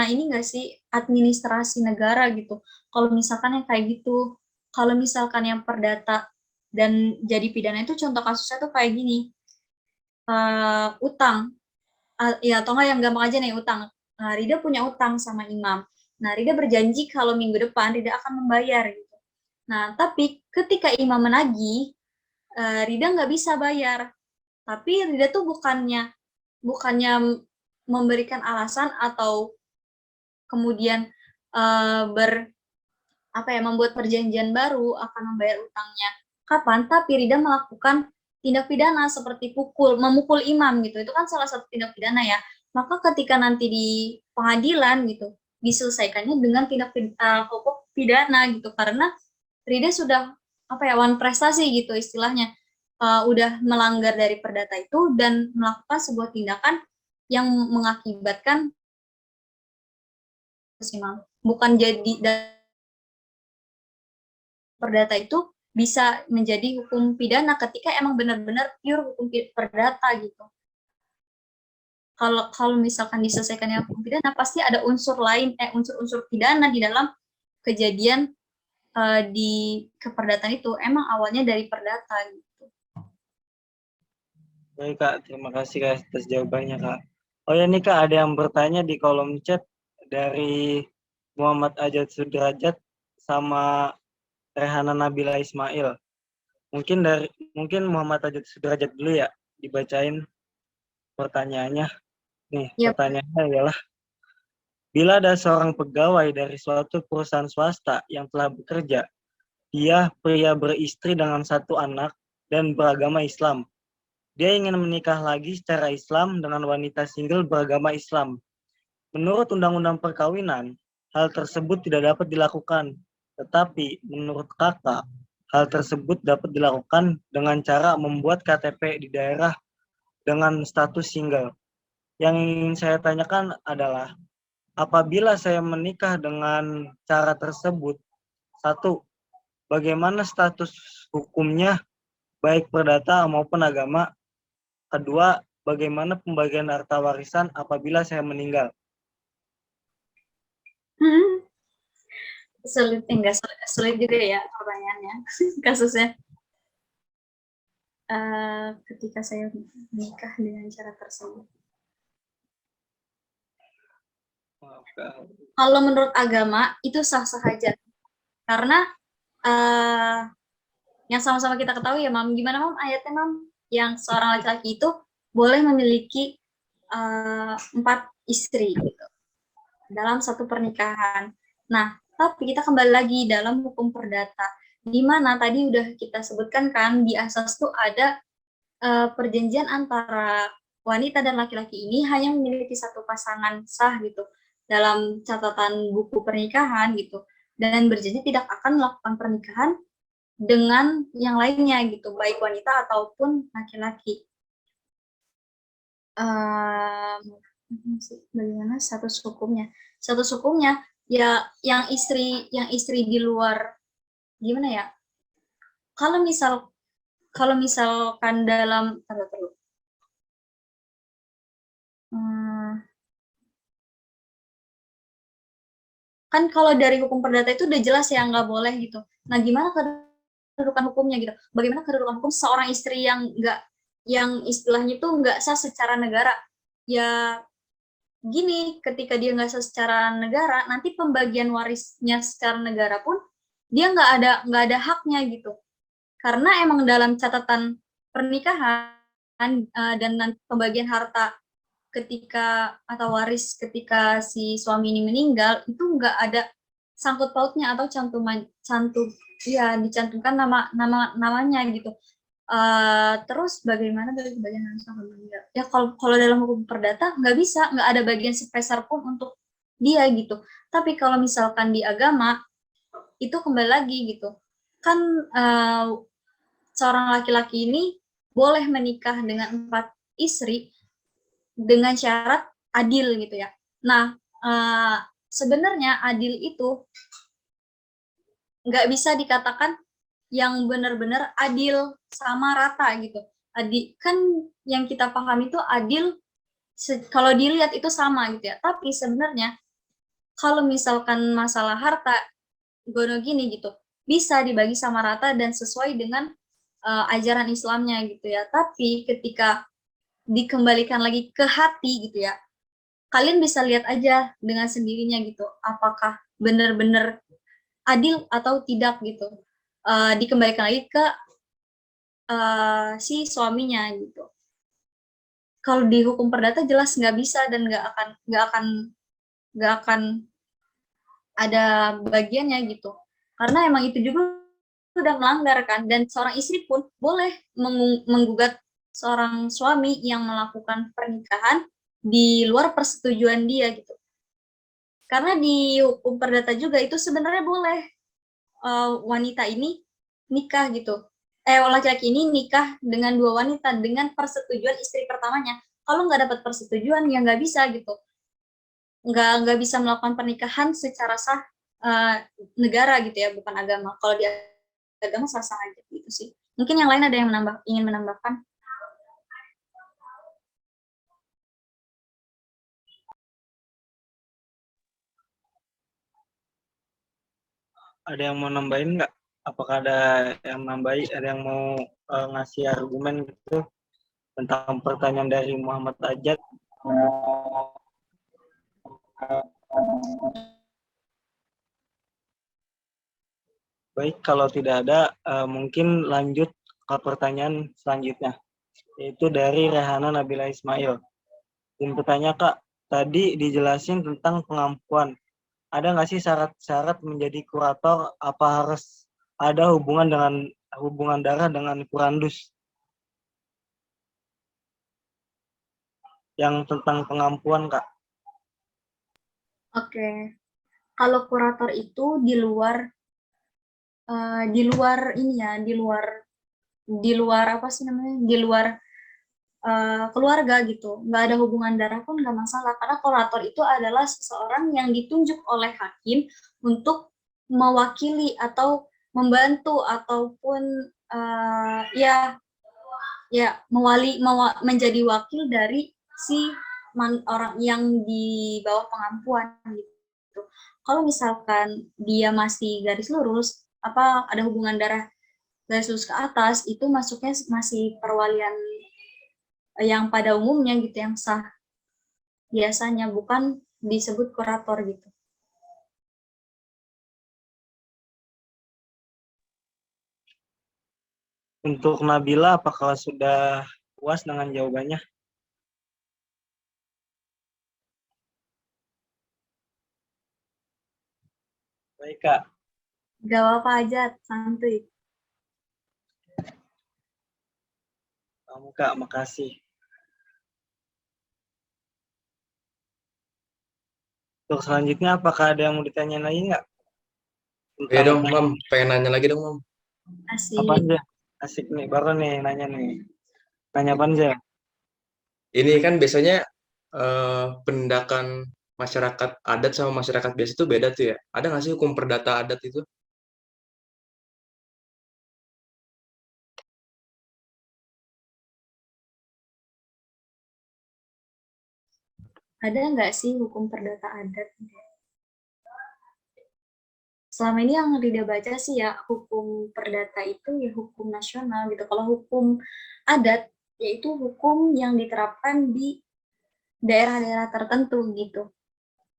[SPEAKER 2] ini enggak sih, administrasi negara gitu. Kalau misalkan yang kayak gitu, kalau misalkan yang perdata dan jadi pidana itu contoh kasusnya tuh kayak gini, utang, ya atau enggak yang gampang aja nih utang. Rida punya utang sama Imam. Nah, Rida berjanji kalau minggu depan Rida akan membayar gitu. Nah, tapi ketika Imam menagih, Rida nggak bisa bayar. Tapi Rida tuh bukannya memberikan alasan atau kemudian membuat perjanjian baru akan membayar utangnya kapan, tapi Rida melakukan tindak pidana seperti memukul imam gitu. Itu kan salah satu tindak pidana ya. Maka ketika nanti di pengadilan gitu diselesaikannya dengan hukum pidana gitu, karena Rida sudah one prestasi gitu istilahnya, udah melanggar dari perdata itu dan melakukan sebuah tindakan yang mengakibatkan imam, bukan jadi perdata itu bisa menjadi hukum pidana ketika emang benar-benar pure hukum perdata gitu. Kalau misalkan diselesaikannya hukum pidana, pasti ada unsur-unsur pidana di dalam kejadian di keperdataan itu. Emang awalnya dari perdata gitu.
[SPEAKER 1] Baik Kak, terima kasih Kak atas jawabannya Kak. Oh ya nih Kak, ada yang bertanya di kolom chat dari Muhammad Ajat Sudrajat sama Rehana Nabila Ismail. Mungkin Muhammad Ajat Sudrajat dulu ya, dibacain pertanyaannya. Nih,
[SPEAKER 2] Yep.
[SPEAKER 1] pertanyaannya adalah, bila ada seorang pegawai dari suatu perusahaan swasta yang telah bekerja, dia pria beristri dengan satu anak dan beragama Islam. Dia ingin menikah lagi secara Islam dengan wanita single beragama Islam. Menurut Undang-Undang Perkawinan, hal tersebut tidak dapat dilakukan. Tetapi menurut Kakak, hal tersebut dapat dilakukan dengan cara membuat KTP di daerah dengan status single. Yang ingin saya tanyakan adalah, apabila saya menikah dengan cara tersebut, satu, bagaimana status hukumnya baik perdata maupun agama? Kedua, bagaimana pembagian harta warisan apabila saya meninggal?
[SPEAKER 2] Sulit juga ya pertanyaannya kasusnya. Ketika saya menikah dengan cara tersebut. Kalau menurut agama itu sah-sah aja, karena yang sama-sama kita ketahui ya Mam, gimana Mam ayatnya Mam, yang seorang laki-laki itu boleh memiliki 4 istri gitu dalam satu pernikahan. Nah, tapi kita kembali lagi dalam hukum perdata, di mana tadi udah kita sebutkan kan di asas tuh ada perjanjian antara wanita dan laki-laki ini hanya memiliki satu pasangan sah gitu dalam catatan buku pernikahan gitu, dan berjanji tidak akan melakukan pernikahan dengan yang lainnya gitu, baik wanita ataupun laki-laki. Bagaimana status hukumnya? Status hukumnya ya yang istri di luar, gimana ya? Kalau misalkan dalam kan kalau dari hukum perdata itu udah jelas ya nggak boleh gitu. Nah, gimana kedudukan hukumnya gitu. Bagaimana kedudukan hukum seorang istri yang istilahnya itu nggak sah secara negara. Ya gini, ketika dia nggak sah secara negara, nanti pembagian warisnya secara negara pun dia nggak ada haknya gitu. Karena emang dalam catatan pernikahan dan pembagian harta ketika atau waris ketika si suami ini meninggal itu nggak ada sangkut pautnya atau ya dicantumkan namanya gitu. Terus bagaimana dari bagian harus meninggal? Ya kalau dalam hukum perdata nggak ada bagian sepeser pun untuk dia gitu. Tapi kalau misalkan di agama itu kembali lagi gitu. Kan seorang laki-laki ini boleh menikah dengan 4 istri dengan syarat adil gitu ya. Nah, sebenarnya adil itu nggak bisa dikatakan yang benar-benar adil sama rata gitu. Adil kan yang kita pahami itu adil kalau dilihat itu sama gitu ya. Tapi sebenarnya kalau misalkan masalah harta gono gini gitu, bisa dibagi sama rata dan sesuai dengan ajaran Islamnya gitu ya. Tapi ketika dikembalikan lagi ke hati gitu ya, kalian bisa lihat aja dengan sendirinya gitu, apakah benar-benar adil atau tidak gitu. Dikembalikan lagi ke si suaminya gitu. Kalau di hukum perdata jelas nggak bisa dan nggak akan ada bagiannya gitu. Karena emang itu juga sudah melanggar kan, dan seorang istri pun boleh menggugat seorang suami yang melakukan pernikahan di luar persetujuan dia gitu. Karena di hukum perdata juga itu sebenarnya boleh wanita ini nikah gitu. Laki-laki ini nikah dengan 2 wanita dengan persetujuan istri pertamanya. Kalau nggak dapat persetujuan ya nggak bisa gitu. Nggak bisa melakukan pernikahan secara sah negara gitu ya, bukan agama. Kalau di agama sah-sah aja gitu sih. Mungkin yang lain ada yang ingin menambahkan?
[SPEAKER 1] Ada yang mau nambahin nggak? Apakah ada yang nambahin, ada yang mau ngasih argumen gitu tentang pertanyaan dari Muhammad Ajat? Baik, kalau tidak ada, mungkin lanjut ke pertanyaan selanjutnya, yaitu dari Rehana Nabila Ismail. Ingin bertanya, Kak, tadi dijelasin tentang pengampuan. Ada nggak sih syarat-syarat menjadi kurator? Apa harus ada hubungan darah dengan kurandus? Yang tentang pengampuan, Kak.
[SPEAKER 2] Oke. Kalau kurator itu ini ya, di luar apa sih namanya? Di luar keluarga gitu, nggak ada hubungan darah pun nggak masalah, karena kurator itu adalah seseorang yang ditunjuk oleh hakim untuk mewakili atau membantu ataupun menjadi wakil dari si orang yang di bawah pengampuan gitu. Kalau misalkan dia masih garis lurus, apa ada hubungan darah garis lurus ke atas, itu masuknya masih perwalian yang pada umumnya gitu, yang sah biasanya, bukan disebut kurator gitu.
[SPEAKER 1] Untuk Nabila, apakah sudah puas dengan jawabannya? Baik, Kak.
[SPEAKER 2] Gak apa aja, santuy.
[SPEAKER 1] Kamu, Kak, makasih. Untuk selanjutnya, apakah ada yang mau ditanya lagi nggak?
[SPEAKER 3] Ya
[SPEAKER 1] Tentang
[SPEAKER 3] dong, Mam. Pengen nanya lagi dong, Mam.
[SPEAKER 1] apa
[SPEAKER 2] Asik.
[SPEAKER 1] aja? Asik nih, baru nih nanya nih. Nanya apa aja?
[SPEAKER 3] Ini kan biasanya penindakan masyarakat adat sama masyarakat biasa itu beda tuh ya. Ada nggak sih hukum perdata adat itu?
[SPEAKER 2] Ada nggak sih hukum perdata adat? selama ini yang Rida baca sih ya, hukum perdata itu ya hukum nasional gitu. Kalau hukum adat, yaitu hukum yang diterapkan di daerah-daerah tertentu gitu.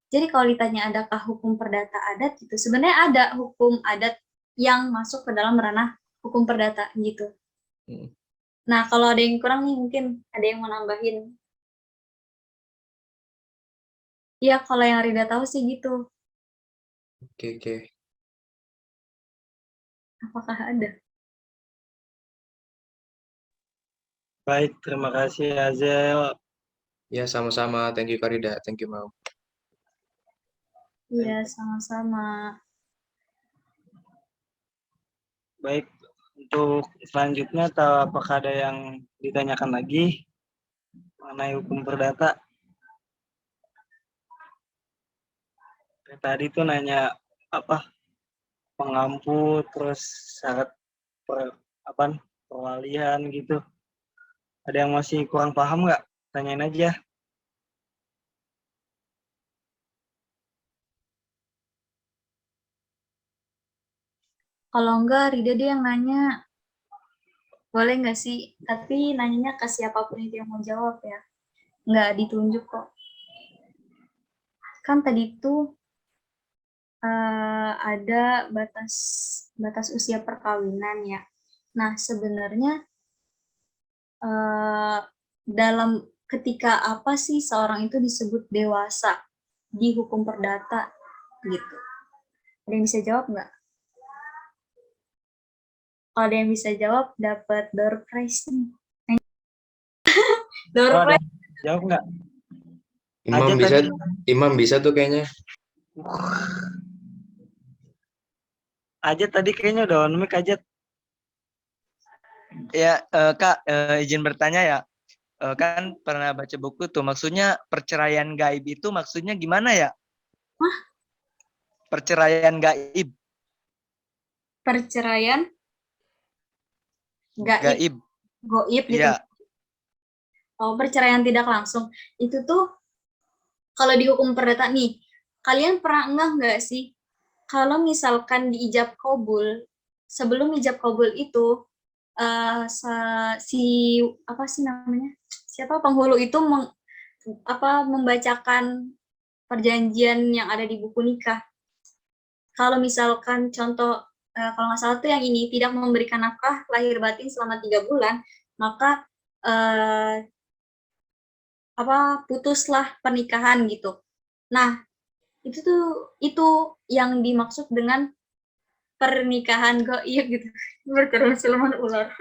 [SPEAKER 2] Jadi kalau ditanya adakah hukum perdata adat gitu, sebenarnya ada hukum adat yang masuk ke dalam ranah hukum perdata gitu. Nah, kalau ada yang kurang nih mungkin ada yang mau nambahin. Iya, kalau yang Rida tahu sih gitu.
[SPEAKER 3] Oke.
[SPEAKER 2] Apakah ada?
[SPEAKER 1] Baik, terima kasih Azel.
[SPEAKER 3] Ya, sama-sama. Thank you, Karida. Thank you, Mau.
[SPEAKER 2] Iya, sama-sama.
[SPEAKER 1] Baik, untuk selanjutnya apakah ada yang ditanyakan lagi mengenai hukum perdata? Tadi tuh nanya apa pengampu, terus syarat perwalian gitu. Ada yang masih kurang paham nggak? Tanyain aja.
[SPEAKER 2] Kalau enggak, Rida dia yang nanya. Boleh nggak sih? Tapi nanyanya ke siapapun itu yang mau jawab ya. Nggak ditunjuk kok. Kan tadi tuh ada batas usia perkawinan ya. Nah, sebenarnya dalam ketika apa sih seorang itu disebut dewasa di hukum perdata gitu? Ada yang bisa jawab nggak? Kalau ada yang bisa jawab, dapat door prize nih. Door
[SPEAKER 1] Oh, ada
[SPEAKER 2] prize.
[SPEAKER 1] jawab nggak?
[SPEAKER 3] Imam bisa tuh kayaknya.
[SPEAKER 1] Aja tadi kayaknya udah on mic aja.
[SPEAKER 4] Ya, Kak, izin bertanya ya. Kan pernah baca buku tuh, maksudnya perceraian gaib itu maksudnya gimana ya?
[SPEAKER 2] Hah?
[SPEAKER 4] Perceraian gaib.
[SPEAKER 2] Perceraian gaib.
[SPEAKER 4] Gaib.
[SPEAKER 2] Goib gitu.
[SPEAKER 4] Iya.
[SPEAKER 2] Oh, perceraian tidak langsung. Itu tuh kalau di hukum perdata nih, kalian pernah nggak sih kalau misalkan di ijab kabul, sebelum ijab kabul itu si apa sih namanya? Siapa penghulu itu membacakan perjanjian yang ada di buku nikah. Kalau misalkan contoh kalau nggak salah tuh yang ini tidak memberikan nafkah lahir batin selama 3 bulan, maka putuslah pernikahan gitu. Nah, itu yang dimaksud dengan pernikahan goib gitu. Berterus siluman ular.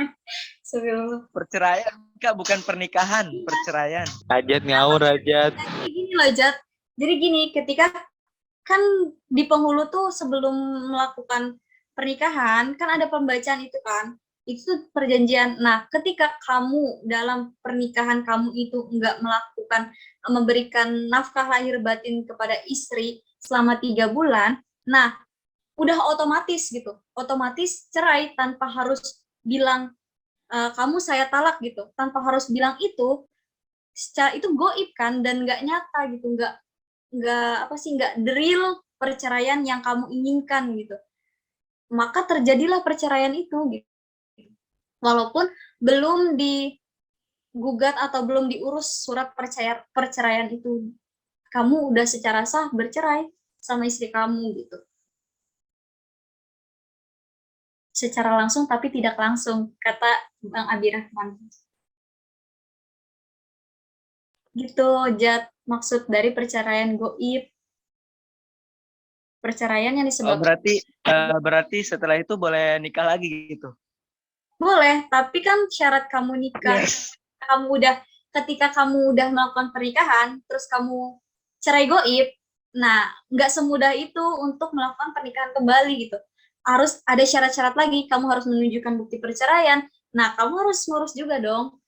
[SPEAKER 4] Perceraian, Kak, bukan pernikahan, perceraian.
[SPEAKER 1] Ajat ngawur, Ajat.
[SPEAKER 2] Jadi gini loh, Jat. Jadi gini, ketika kan di penghulu tuh sebelum melakukan pernikahan, kan ada pembacaan itu kan. Itu perjanjian. Nah, ketika kamu dalam pernikahan kamu itu nggak memberikan nafkah lahir batin kepada istri selama 3 bulan, nah, udah otomatis gitu. Otomatis cerai tanpa harus bilang kamu saya talak gitu. Tanpa harus bilang itu, secara itu goib kan dan nggak nyata gitu, nggak the real perceraian yang kamu inginkan gitu, maka terjadilah perceraian itu gitu. Walaupun belum digugat atau belum diurus surat perceraian itu, kamu udah secara sah bercerai sama istri kamu gitu, secara langsung tapi tidak langsung, kata Bang Abi Rahman. Gitu, Jat, maksud dari perceraian goib. Perceraian yang disebabkan.
[SPEAKER 4] Berarti setelah itu boleh nikah lagi gitu.
[SPEAKER 2] Boleh, tapi kan syarat kamu nikah,
[SPEAKER 4] Yes.
[SPEAKER 2] Ketika kamu udah melakukan pernikahan, terus kamu cerai goib, nah nggak semudah itu untuk melakukan pernikahan kembali gitu. Harus ada syarat-syarat lagi, kamu harus menunjukkan bukti perceraian. Nah, kamu harus ngurus juga dong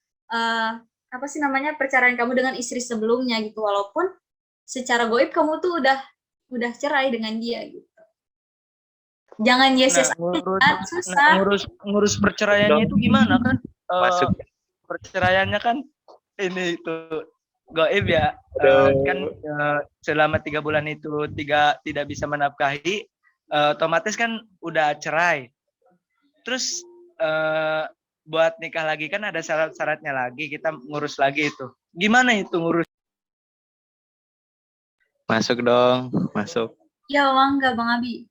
[SPEAKER 2] perceraian kamu dengan istri sebelumnya gitu, walaupun secara goib kamu tuh udah cerai dengan dia gitu. Jangan yeses susah.
[SPEAKER 4] Ngurus perceraiannya itu gimana kan? Perceraiannya kan ini itu gaib ya. Kan selama 3 bulan itu tidak bisa menafkahi, otomatis kan udah cerai. Terus buat nikah lagi kan ada syarat-syaratnya lagi, kita ngurus lagi itu. Gimana itu ngurus?
[SPEAKER 5] Masuk dong, masuk.
[SPEAKER 2] Ya, Mangga Bang Abi.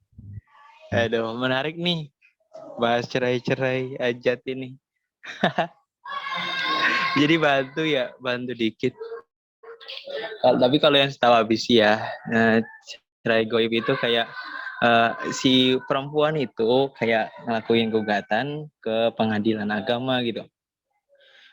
[SPEAKER 5] Aduh, menarik nih. Bahas cerai-cerai ajat ini. Jadi bantu dikit. Tapi kalau yang setahu habis ya, cerai goib itu kayak si perempuan itu kayak ngelakuin gugatan ke pengadilan agama gitu.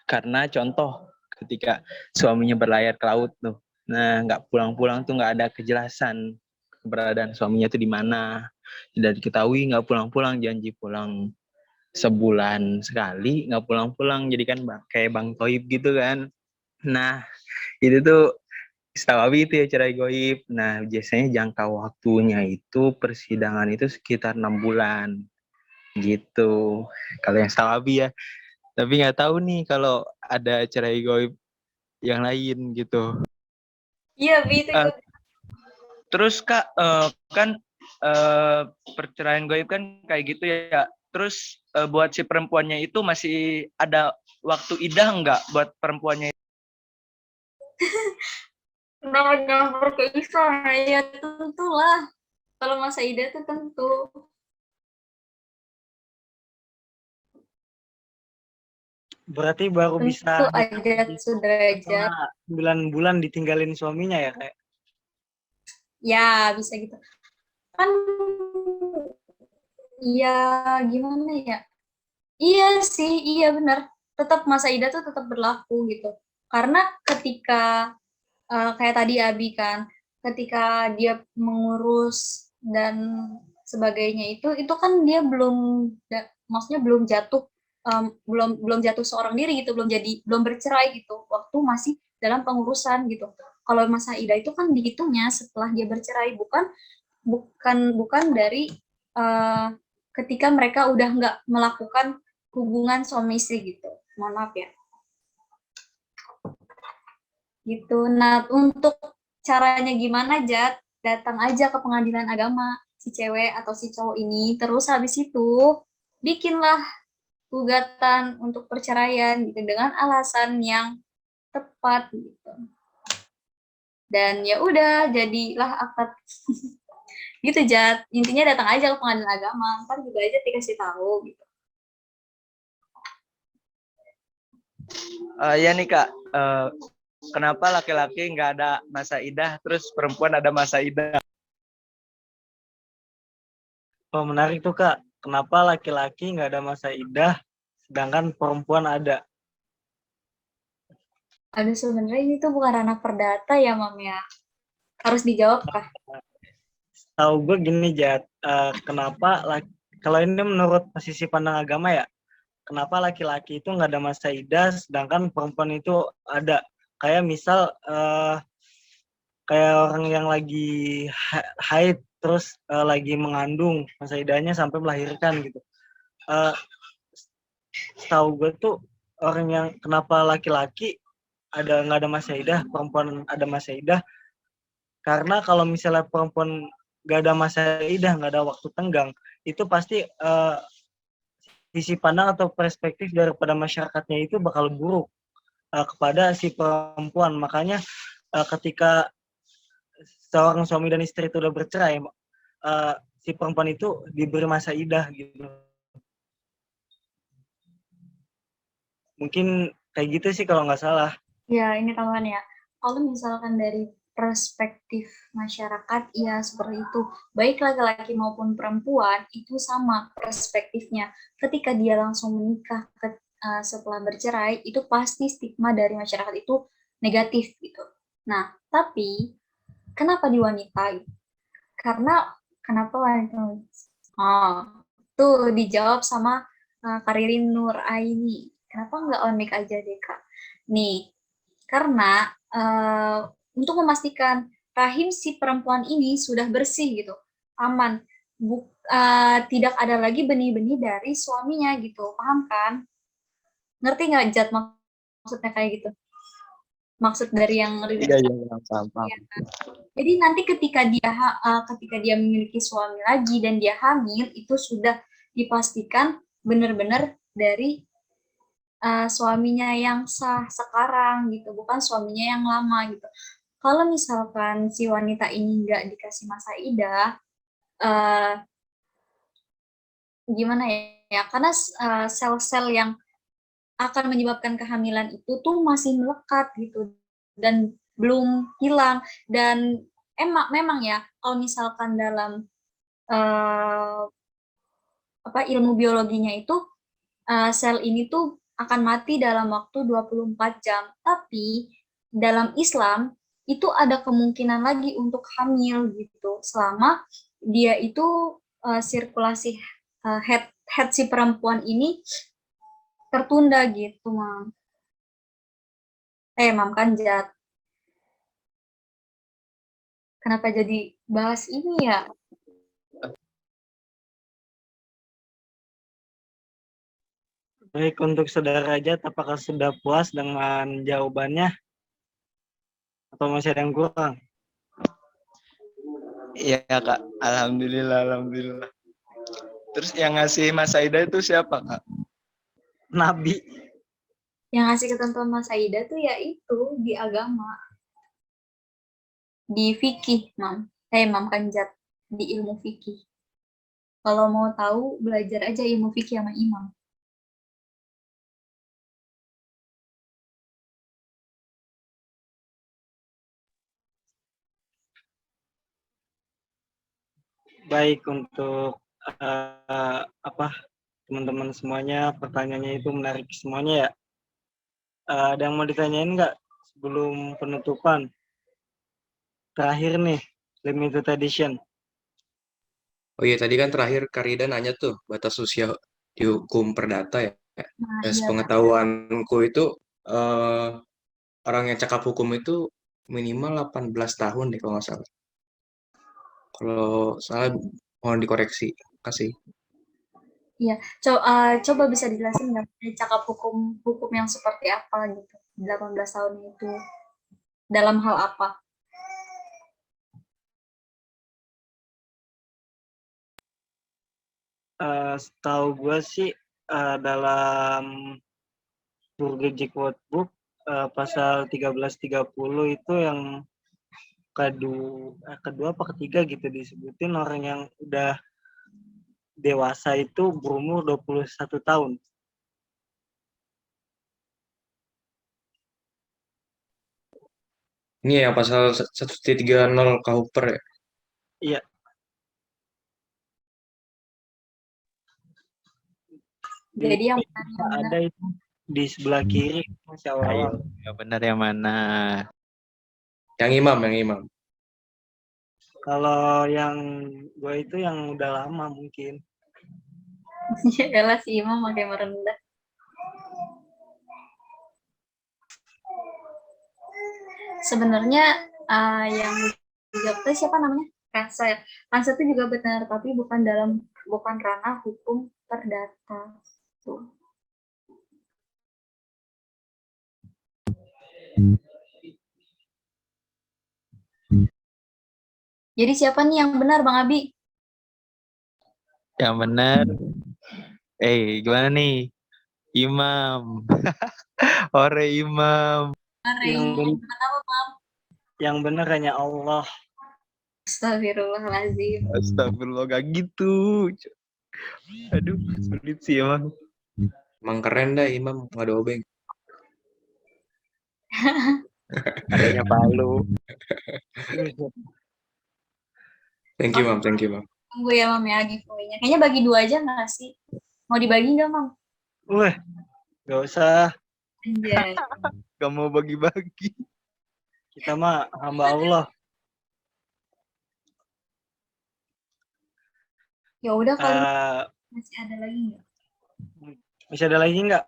[SPEAKER 5] Karena contoh ketika suaminya berlayar ke laut tuh, nah nggak pulang-pulang tuh nggak ada kejelasan keberadaan suaminya tuh di mana. Tidak diketahui, nggak pulang-pulang, janji pulang sebulan sekali, nggak pulang-pulang, jadi kan kayak Bang Toib gitu kan. Nah, itu tuh setahu Abi itu ya cerai goib. Nah, biasanya jangka waktunya itu persidangan itu sekitar 6 bulan gitu. Kalau yang setahu Abi ya. Tapi nggak tahu nih kalau ada cerai goib yang lain gitu.
[SPEAKER 2] Iya, Bi, itu
[SPEAKER 4] Eh,
[SPEAKER 2] juga.
[SPEAKER 4] Terus Kak, kan perceraian goib kan kayak gitu ya. Terus buat si perempuannya itu masih ada waktu idah nggak buat perempuannya?
[SPEAKER 2] Kenapa jangan berkeisah? Ya, tentulah. Kalau masa idah tuh tentu.
[SPEAKER 1] Berarti baru bisa
[SPEAKER 2] Tentu
[SPEAKER 1] nikah
[SPEAKER 2] aja
[SPEAKER 1] lagi
[SPEAKER 2] sudrajat.
[SPEAKER 1] setelah 9 bulan ditinggalin suaminya ya kayak.
[SPEAKER 2] Ya, bisa gitu. Kan, ya gimana ya? Iya sih, iya benar. Tetap masa idah tuh tetap berlaku gitu. Karena ketika kayak tadi Abi kan, ketika dia mengurus dan sebagainya itu kan dia belum, maksudnya belum jatuh, belum belum jatuh seorang diri gitu, belum bercerai gitu, waktu masih dalam pengurusan gitu. Kalau masa idah itu kan dihitungnya setelah dia bercerai, bukan bukan dari uh, ketika mereka udah nggak melakukan hubungan suami istri gitu. Mohon maaf ya. Gitu. Nah, untuk caranya gimana, Jat? Datang aja ke pengadilan agama si cewek atau si cowok ini, terus habis itu bikinlah gugatan untuk perceraian gitu dengan alasan yang tepat gitu. Dan ya udah jadilah akad gitu, Jat. Intinya datang aja ke pengadilan agama, ntar juga aja dikasih tahu gitu.
[SPEAKER 4] Ya nih Kak, kenapa laki-laki nggak ada masa idah, terus perempuan ada masa idah?
[SPEAKER 1] Oh, menarik tuh Kak. Kenapa laki-laki nggak ada masa idah, sedangkan perempuan ada?
[SPEAKER 2] Aduh, sebenarnya ini tuh bukan ranah perdata ya, Mam ya. Harus dijawab kah?
[SPEAKER 1] Tahu gue gini, Jat. Kenapa kalau ini menurut posisi pandang agama ya, kenapa laki-laki itu nggak ada masa idah, sedangkan perempuan itu ada? Kayak misal kayak orang yang lagi haid terus lagi mengandung, masa idahnya sampai melahirkan gitu. Setahu gue tuh orang yang kenapa laki-laki nggak ada masa idah, perempuan ada masa idah, karena kalau misalnya perempuan nggak ada masa idah, nggak ada waktu tenggang, itu pasti sisi pandang atau perspektif daripada masyarakatnya itu bakal buruk kepada si perempuan. Makanya ketika seorang suami dan istri itu udah bercerai, si perempuan itu diberi masa idah gitu. Mungkin kayak gitu sih kalau nggak salah.
[SPEAKER 2] Ya, ini tambahan ya. Kalau misalkan dari perspektif masyarakat, ya seperti itu. Baik laki-laki maupun perempuan, itu sama perspektifnya. Ketika dia langsung menikah setelah bercerai, itu pasti stigma dari masyarakat itu negatif gitu. Nah, tapi kenapa di wanita? Karena kenapa wanita? Oh, tuh dijawab sama Karirin Nur Aini. Kenapa nggak on mic aja deh, Kak? Nih, karena untuk memastikan rahim si perempuan ini sudah bersih gitu, aman, tidak ada lagi benih-benih dari suaminya gitu, paham kan? Ngerti nggak, Jat, maksudnya kayak gitu? Maksud dari yang
[SPEAKER 5] Iya, iya, paham.
[SPEAKER 2] Jadi nanti ketika dia memiliki suami lagi dan dia hamil, itu sudah dipastikan benar-benar dari suaminya yang sah sekarang gitu, bukan suaminya yang lama gitu. Kalau misalkan si wanita ini nggak dikasih masa idah, eh, gimana ya? Karena sel-sel yang akan menyebabkan kehamilan itu tuh masih melekat gitu dan belum hilang. Dan memang ya, kalau misalkan dalam eh, ilmu biologinya itu sel ini tuh akan mati dalam waktu 24 jam. Tapi dalam Islam itu ada kemungkinan lagi untuk hamil gitu selama dia itu sirkulasi head si perempuan ini tertunda gitu, Mam. Mam Kanjat. Kenapa jadi bahas ini ya?
[SPEAKER 1] Baik, untuk saudara Rajat, apakah sudah puas dengan jawabannya? Atau masih ada yang kurang?
[SPEAKER 4] Iya Kak, alhamdulillah. Terus yang ngasih Mas Aida itu siapa Kak?
[SPEAKER 1] Nabi.
[SPEAKER 2] Yang ngasih ketentuan Mas Aida tuh ya itu di agama. Di fikih, Mam. Mam Kanjat. Di ilmu fikih. Kalau mau tahu, belajar aja ilmu fikih sama imam.
[SPEAKER 1] Baik, untuk teman-teman semuanya, pertanyaannya itu menarik semuanya ya. Ada yang mau ditanyain nggak sebelum penutupan? Terakhir nih, limited edition.
[SPEAKER 3] Oh iya, tadi kan terakhir Karida nanya tuh batas usia di hukum perdata ya.
[SPEAKER 2] Nah,
[SPEAKER 3] Ya,
[SPEAKER 2] iya,
[SPEAKER 3] sepengetahuanku itu eh, orang yang cakap hukum itu minimal 18 tahun deh kalau nggak salah. Kalau salah mohon dikoreksi. Kasih.
[SPEAKER 2] iya. Coba bisa dijelasin nggak cakap hukum yang seperti apa gitu? 18 tahun itu dalam hal apa?
[SPEAKER 1] Setahu gue sih dalam Burgerjik Workbook pasal 1330 itu yang kedua apa ketiga gitu disebutin orang yang udah dewasa itu berumur 21 tahun.
[SPEAKER 3] Ini ya pasal 130 KUHP ya.
[SPEAKER 1] Iya.
[SPEAKER 2] Jadi yang
[SPEAKER 1] Ada itu di sebelah kiri masih
[SPEAKER 5] Ayo,
[SPEAKER 1] awal-awal.
[SPEAKER 5] yang benar yang mana?
[SPEAKER 3] Yang imam.
[SPEAKER 1] Kalau yang gue itu yang udah lama mungkin.
[SPEAKER 2] Yalah si imam pakai merendah. Sebenarnya yang dijawab itu siapa namanya? Kansa ya. Kansa itu juga benar, tapi bukan ranah hukum perdata. Tuh. Jadi siapa nih yang benar, Bang Abi?
[SPEAKER 5] Yang benar. Gimana nih? Imam. Ore imam.
[SPEAKER 1] Yang benar hanya Allah.
[SPEAKER 2] Astagfirullahaladzim.
[SPEAKER 5] Astagfirullah, gak gitu. Aduh, sulit sih emang.
[SPEAKER 3] Emang keren dah imam, nggak ada obeng.
[SPEAKER 5] Adanya Palu.
[SPEAKER 3] Thank you, Mam.
[SPEAKER 2] Tunggu ya, Mam ya, giveaway-nya. Kayaknya bagi 2 aja nggak sih? Mau dibagi nggak, Mam?
[SPEAKER 1] Wah, gak usah.
[SPEAKER 2] Anjay.
[SPEAKER 5] Gak mau bagi-bagi.
[SPEAKER 1] Kita mah hamba Allah.
[SPEAKER 2] Ya udah kali masih ada lagi nggak?
[SPEAKER 1] Masih ada lagi nggak?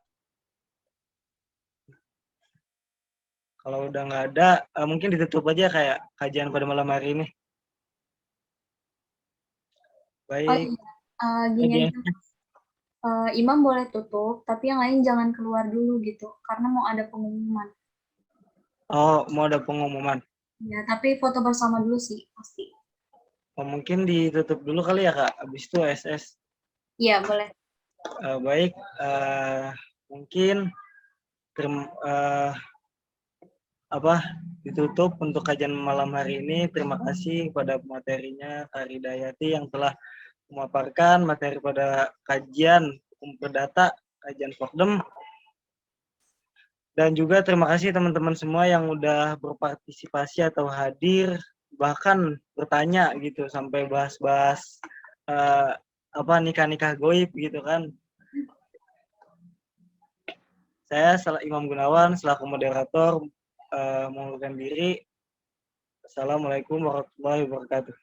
[SPEAKER 1] Kalau udah nggak ada, mungkin ditutup aja kayak kajian pada malam hari ini. Baik.
[SPEAKER 2] Oh iya, gini aja. Imam boleh tutup, tapi yang lain jangan keluar dulu gitu, karena mau ada pengumuman.
[SPEAKER 1] Oh, mau ada pengumuman.
[SPEAKER 2] Ya, tapi foto bersama dulu sih pasti.
[SPEAKER 1] Oh, mungkin ditutup dulu kali ya Kak, habis itu SS.
[SPEAKER 2] Iya, boleh.
[SPEAKER 1] Baik, mungkin ditutup untuk kajian malam hari ini. Terima kasih kepada materinya Kak Ridayati yang telah memaparkan materi pada kajian hukum perdata, kajian Pokdem. Dan juga terima kasih teman-teman semua yang udah berpartisipasi atau hadir, bahkan bertanya gitu sampai bahas-bahas nikah-nikah goib gitu kan. Saya Imam Gunawan selaku moderator mengundurkan diri. Assalamualaikum warahmatullahi wabarakatuh.